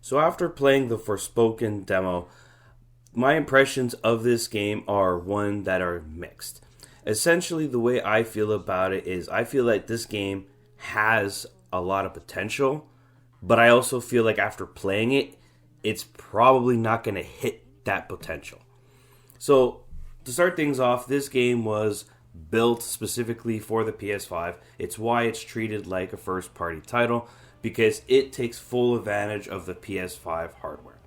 So after playing the Forspoken demo, my impressions of this game are one that are mixed. Essentially, the way I feel about it is I feel like this game has a lot of potential, but I also feel like after playing it, it's probably not going to hit that potential. So, to start things off, this game was built specifically for the PS5. It's why it's treated like a first party title because it takes full advantage of the PS5 hardware.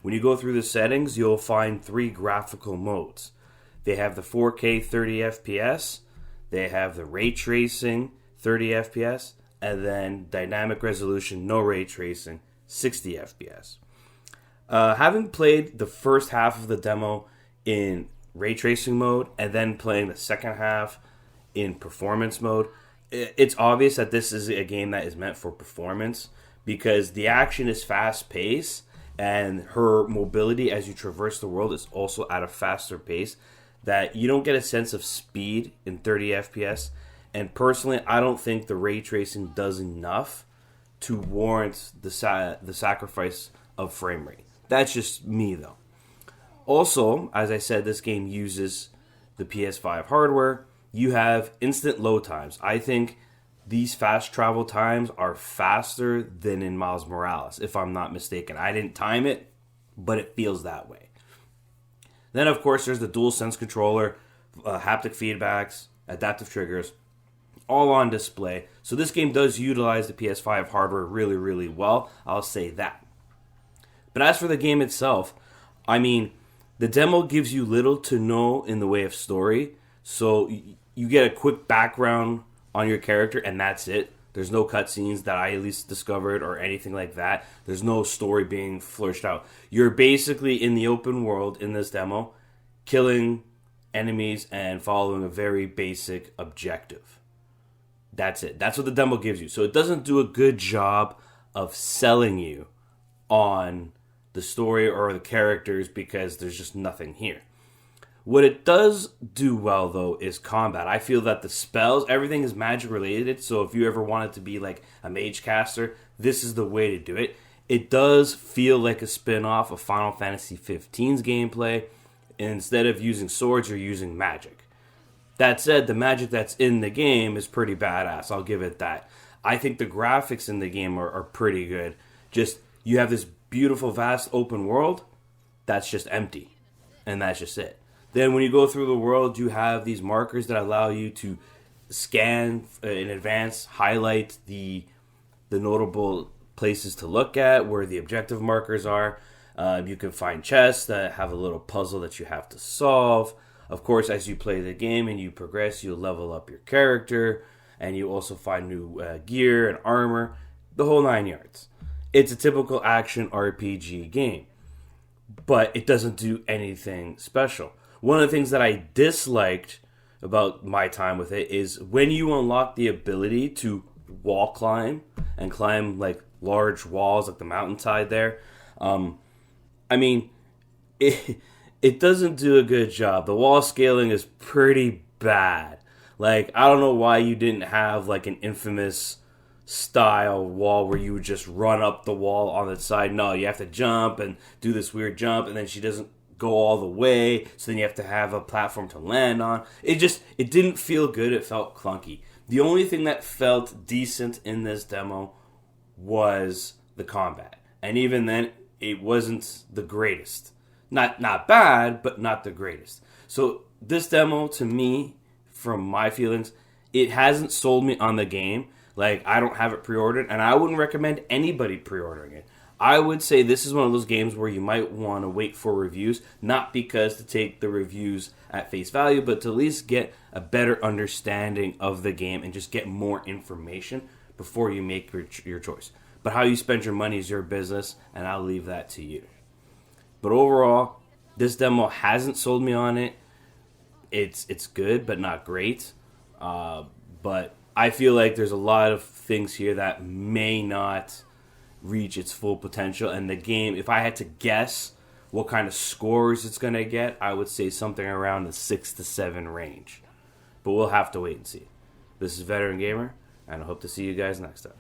When you go through the settings, you'll find three graphical modes. They have the 4K 30 FPS, they have the ray tracing 30 FPS, and then dynamic resolution, no ray tracing, 60 FPS. Having played the first half of the demo in ray tracing mode and then playing the second half in performance mode, it's obvious that this is a game that is meant for performance because the action is fast paced and her mobility as you traverse the world is also at a faster pace that you don't get a sense of speed in 30 FPS. And personally, I don't think the ray tracing does enough to warrant the sacrifice of frame rate. That's just me, though. Also, as I said, this game uses the PS5 hardware. You have instant load times. I think these fast travel times are faster than in Miles Morales, if I'm not mistaken. I didn't time it, but it feels that way. Then, of course, there's the DualSense controller, haptic feedbacks, adaptive triggers, all on display. So this game does utilize the PS5 hardware really, really well. I'll say that. But as for the game itself, I mean, the demo gives you little to no in the way of story. So you get a quick background on your character, and that's it. There's no cutscenes that I at least discovered or anything like that. There's no story being flourished out. You're basically in the open world in this demo, killing enemies and following a very basic objective. That's it. That's what the demo gives you. So it doesn't do a good job of selling you on the story or the characters because there's just nothing here. What it does do well, though, is combat. I feel that the spells, everything is magic related, so if you ever wanted to be like a mage caster, this is the way to do it. It does feel like a spin-off of Final Fantasy XV's gameplay. And instead of using swords, you're using magic. That said, the magic that's in the game is pretty badass. I'll give it that. I think the graphics in the game are pretty good. Just, you have this beautiful, vast open world that's just empty. And that's just it. Then when you go through the world, you have these markers that allow you to scan in advance, highlight the notable places to look at, where the objective markers are. You can find chests that have a little puzzle that you have to solve. Of course, as you play the game and you progress, you'll level up your character, and you also find new gear and armor, the whole 9 yards. It's a typical action RPG game, but it doesn't do anything special. One of the things that I disliked about my time with it is when you unlock the ability to wall climb and climb like large walls like the mountainside there. I mean, it doesn't do a good job. The wall scaling is pretty bad. Like, I don't know why you didn't have like an Infamous style wall where you would just run up the wall on the side. No, you have to jump and do this weird jump, and then she doesn't go all the way, so then you have to have a platform to land on. It didn't feel good. It felt clunky. The only thing that felt decent in this demo was the combat, and even then, it wasn't the greatest. Not bad, but not the greatest. So this demo, to me, from my feelings, it hasn't sold me on the game. Like, I don't have it pre-ordered, and I wouldn't recommend anybody pre-ordering it. I would say this is one of those games where you might want to wait for reviews, not because to take the reviews at face value, but to at least get a better understanding of the game and just get more information before you make your choice. But how you spend your money is your business, and I'll leave that to you. But overall, this demo hasn't sold me on it. It's good, but not great. But I feel like there's a lot of things here that may not reach its full potential, and the game, if I had to guess what kind of scores it's going to get, I would say something around the 6 to 7 range. But we'll have to wait and see. This is Veteran Gamer, and I hope to see you guys next time.